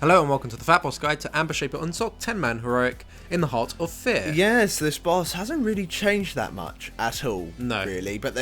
Hello and welcome to the FatBoss Guide to Amber Shaper Unsolved 10-man heroic in the Heart of Fear. Yes, this boss hasn't really changed that much at all, really. But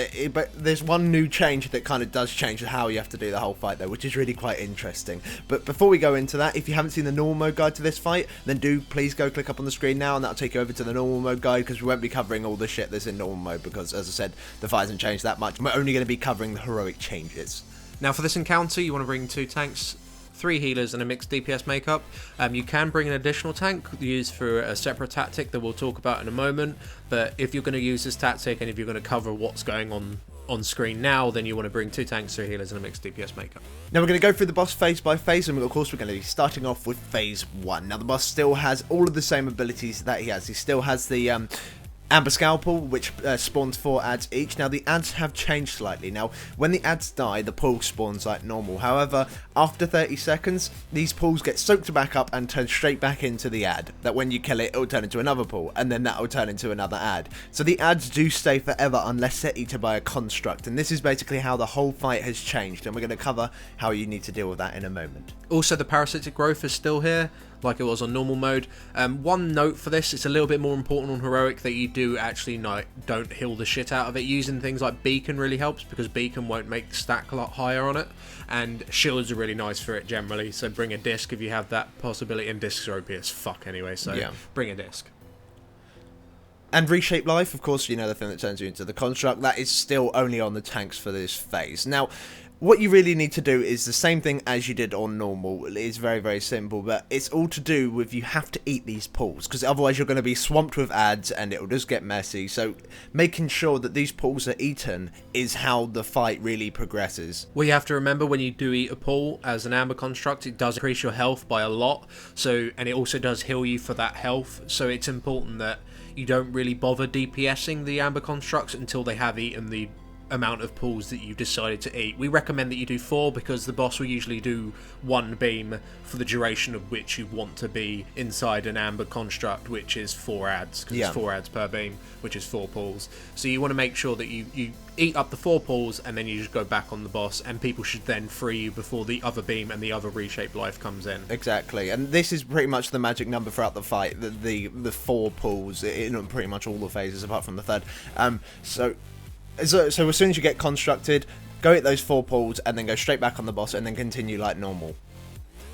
there's one new change that kind of does change how you have to do the whole fight, though, which is really quite interesting. But before we go into that, if you haven't seen the normal mode guide to this fight, then do please go click up on the screen now, and that'll take you over to the normal mode guide, because we won't be covering all the shit that's in normal mode, because, as I said, the fight hasn't changed that much. We're only going to be covering the heroic changes. Now, for this encounter, you want to bring 2 tanks, 3 healers and a mixed DPS makeup. You can bring an additional tank used for a separate tactic that we'll talk about in a moment, but if you're going to use this tactic and if you're going to cover what's going on screen now, then you want to bring 2 tanks, 3 healers and a mixed DPS makeup. Now we're going to go through the boss phase by phase, and of course we're going to be starting off with phase 1. Now the boss still has all of the same abilities that he has. He still has the Amber Scalpel, which spawns 4 ads each. Now the ads have changed slightly. Now when the ads die, the pool spawns like normal. However, after 30 seconds, these pools get soaked back up and turn straight back into the ad. That when you kill it, it'll turn into another pool, and then that will turn into another ad. So the ads do stay forever unless they're eaten by a construct, and this is basically how the whole fight has changed, and we're going to cover how you need to deal with that in a moment. Also, the parasitic growth is still here, like it was on normal mode. One note for this, it's a little bit more important on heroic that you do actually don't heal the shit out of it. Using things like beacon really helps, because beacon won't make the stack a lot higher on it, and shields are really nice for it generally, so bring a disc if you have that possibility, and discs are OP as fuck anyway, so yeah. Bring a disc. And Reshape Life, of course, you know, the thing that turns you into the construct, that is still only on the tanks for this phase. Now, what you really need to do is the same thing as you did on normal. It is very, very simple, but it's all to do with you have to eat these pools, because otherwise you're going to be swamped with ads and it'll just get messy. So making sure that these pools are eaten is how the fight really progresses. Well, you have to remember, when you do eat a pool as an amber construct, it does increase your health by a lot, and it also does heal you for that health, so it's important that you don't really bother DPSing the amber constructs until they have eaten the amount of pools that you decided to eat. We recommend that you do 4, because the boss will usually do 1 beam for the duration of which you want to be inside an amber construct, which is 4 ads, because it's 4 ads per beam, which is 4 pools. So you want to make sure that you eat up the 4 pools, and then you just go back on the boss, and people should then free you before the other beam and the other Reshape Life comes in. Exactly, and this is pretty much the magic number throughout the fight, the 4 pools in pretty much all the phases apart from the 3rd. So as soon as you get constructed, go hit those 4 pools and then go straight back on the boss and then continue like normal.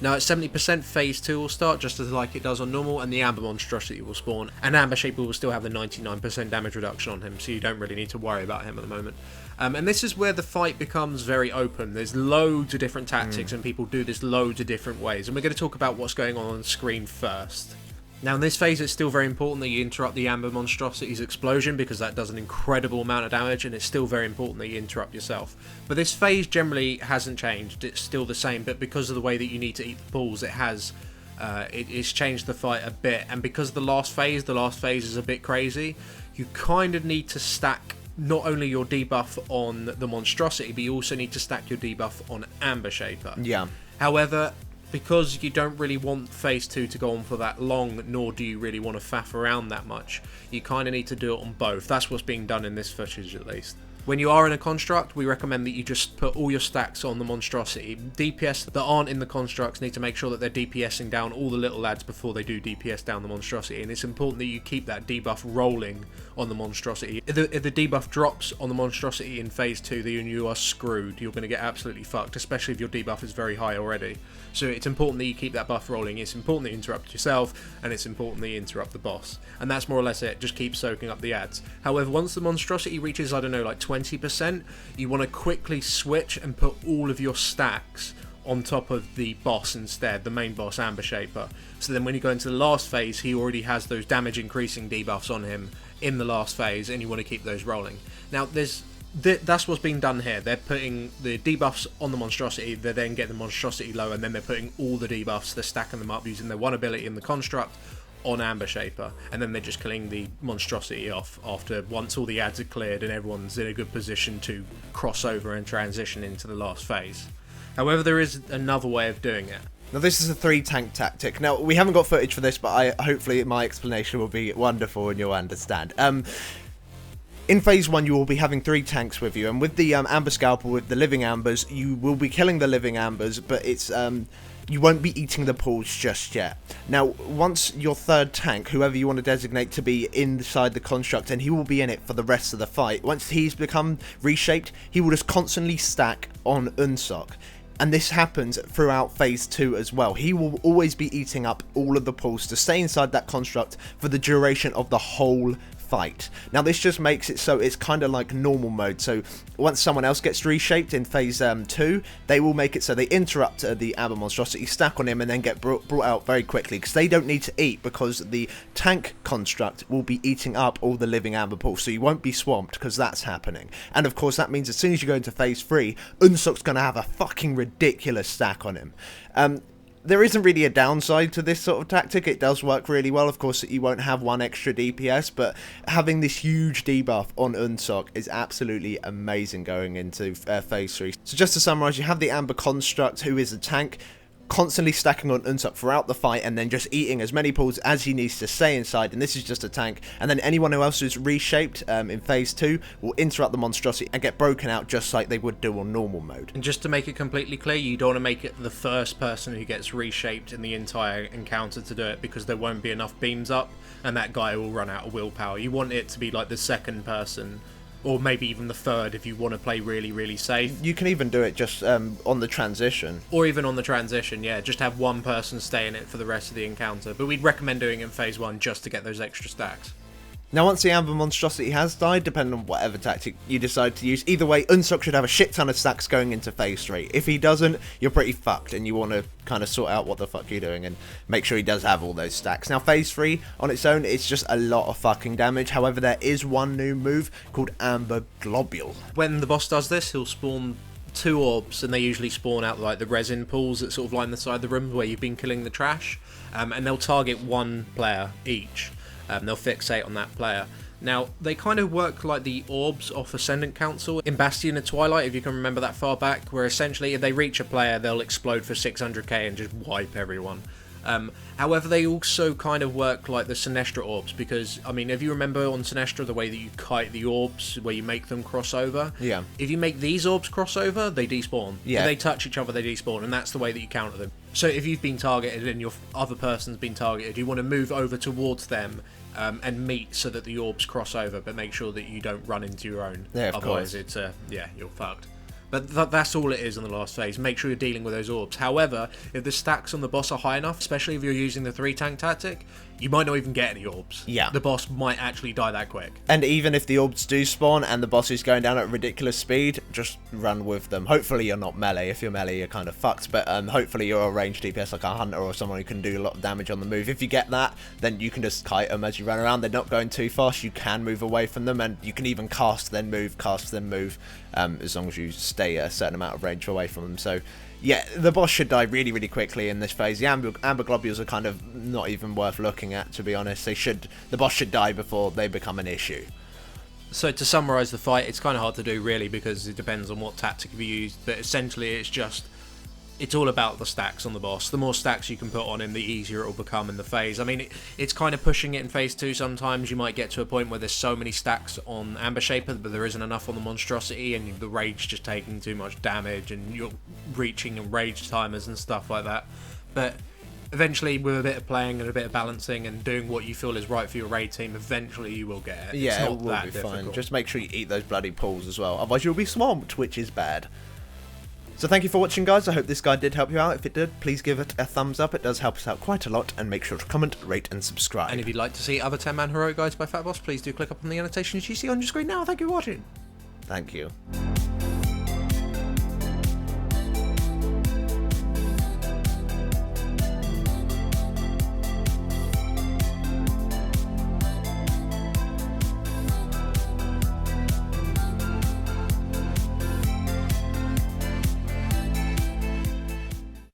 Now at 70%, phase 2 will start just as like it does on normal, and the Amber Monstrosity will spawn, and Amber Shaper will still have the 99% damage reduction on him, so you don't really need to worry about him at the moment. And this is where the fight becomes very open. There's loads of different tactics and people do this loads of different ways, and we're going to talk about what's going on screen first. Now in this phase, it's still very important that you interrupt the Amber Monstrosity's explosion, because that does an incredible amount of damage, and it's still very important that you interrupt yourself. But this phase generally hasn't changed, it's still the same, but because of the way that you need to eat the pools, it's changed the fight a bit. And because of the last phase is a bit crazy, you kind of need to stack not only your debuff on the Monstrosity, but you also need to stack your debuff on Amber Shaper. Yeah. However, because you don't really want phase 2 to go on for that long, nor do you really want to faff around that much, you kind of need to do it on both. That's what's being done in this footage, at least. When you are in a construct, we recommend that you just put all your stacks on the Monstrosity. DPS that aren't in the constructs need to make sure that they're DPSing down all the little lads before they do DPS down the Monstrosity, and it's important that you keep that debuff rolling on the Monstrosity. If the debuff drops on the Monstrosity in phase 2, then you are screwed. You're going to get absolutely fucked, especially if your debuff is very high already. So it's important that you keep that buff rolling, it's important that you interrupt yourself, and it's important that you interrupt the boss. And that's more or less it, just keep soaking up the ads. However, once the Monstrosity reaches, I don't know, like 20%, you want to quickly switch and put all of your stacks on top of the boss instead, the main boss, Amber Shaper. So then when you go into the last phase, he already has those damage increasing debuffs on him in the last phase, and you want to keep those rolling. Now that's what's being done here. They're putting the debuffs on the Monstrosity, they then get the Monstrosity low, and then they're putting all the debuffs, they're stacking them up using their 1 ability in the construct on Amber Shaper, and then they're just killing the Monstrosity off once all the ads are cleared and everyone's in a good position to cross over and transition into the last phase. However, there is another way of doing it. Now this is a 3 tank tactic. Now we haven't got footage for this, but hopefully my explanation will be wonderful and you'll understand. In phase 1 you will be having 3 tanks with you, and with the Amber Scalpel, with the living ambers, you will be killing the living ambers, but it's you won't be eating the pools just yet. Now, once your third tank, whoever you want to designate to be inside the construct, and he will be in it for the rest of the fight, once he's become reshaped, he will just constantly stack on Unsock. And this happens throughout phase 2 as well. He will always be eating up all of the pools to stay inside that construct for the duration of the whole fight. Now this just makes it so it's kind of like normal mode. So once someone else gets reshaped in phase 2, they will make it so they interrupt the Amber Monstrosity, stack on him, and then get brought out very quickly, because they don't need to eat, because the tank construct will be eating up all the living Amber pools, so you won't be swamped, because that's happening. And of course that means as soon as you go into phase 3, Unsock's going to have a fucking ridiculous stack on him. There isn't really a downside to this sort of tactic. It does work really well. Of course, you won't have one extra DPS, but having this huge debuff on Unsock is absolutely amazing going into phase 3. So just to summarise, you have the Amber Construct, who is a tank, constantly stacking on Unsock throughout the fight, and then just eating as many pools as he needs to stay inside, and this is just a tank. And then anyone who else who's reshaped in phase 2 will interrupt the monstrosity and get broken out just like they would do on normal mode. And just to make it completely clear, you don't want to make it the first person who gets reshaped in the entire encounter to do it, because there won't be enough beams up and that guy will run out of willpower. You want it to be like the second person, or maybe even the third if you want to play really, really safe. You can even do it just on the transition. Or even on the transition, yeah. Just have one person stay in it for the rest of the encounter. But we'd recommend doing it in phase 1 just to get those extra stacks. Now once the Amber Monstrosity has died, depending on whatever tactic you decide to use, either way, Unsock should have a shit ton of stacks going into phase 3. If he doesn't, you're pretty fucked, and you want to kind of sort out what the fuck you're doing and make sure he does have all those stacks. Now phase 3 on its own, it's just a lot of fucking damage. However, there is one new move called Amber Globule. When the boss does this, he'll spawn 2 orbs, and they usually spawn out like the resin pools that sort of line the side of the room where you've been killing the trash, and they'll target one player each. They'll fixate on that player. Now, they kind of work like the orbs off Ascendant Council in Bastion of Twilight, if you can remember that far back, where essentially if they reach a player, they'll explode for 600k and just wipe everyone. However, they also kind of work like the Sinestra orbs, because, I mean, if you remember on Sinestra the way that you kite the orbs, where you make them cross over? Yeah. If you make these orbs cross over, they despawn. Yeah. If they touch each other, they despawn, and that's the way that you counter them. So if you've been targeted and your other person's been targeted, you want to move over towards them and meet so that the orbs cross over, but make sure that you don't run into your own. Yeah, otherwise it's yeah, you're fucked. But that's all it is in the last phase. Make sure you're dealing with those orbs. However, if the stacks on the boss are high enough, especially if you're using the 3-tank tactic, you might not even get any orbs. Yeah. The boss might actually die that quick. And even if the orbs do spawn and the boss is going down at ridiculous speed, just run with them. Hopefully you're not melee. If you're melee, you're kind of fucked. But hopefully you're a ranged DPS like a hunter or someone who can do a lot of damage on the move. If you get that, then you can just kite them as you run around. They're not going too fast. You can move away from them, and you can even cast then move, as long as you stay a certain amount of range away from them. So yeah, the boss should die really, really quickly in this phase. The amber globules are kind of not even worth looking at, to be honest. The boss should die before they become an issue. So to summarise the fight, it's kind of hard to do really, because it depends on what tactic you use, but essentially it's all about the stacks on the boss. The more stacks you can put on him, the easier it will become in the phase. I mean, it's kind of pushing it in phase 2 sometimes. You might get to a point where there's so many stacks on Amber Shaper, but there isn't enough on the Monstrosity, and the Rage just taking too much damage, and you're reaching Rage timers and stuff like that. But eventually, with a bit of playing and a bit of balancing and doing what you feel is right for your raid team, eventually you will get it. Yeah, it's not it will that be difficult. fine. Just make sure you eat those bloody pools as well. Otherwise you'll be swamped, which is bad. So thank you for watching, guys. I hope this guide did help you out. If it did, please give it a thumbs up. It does help us out quite a lot. And make sure to comment, rate and subscribe. And if you'd like to see other 10-man heroic guides by FatBoss, please do click up on the annotations you see on your screen now. Thank you for watching. Thank you.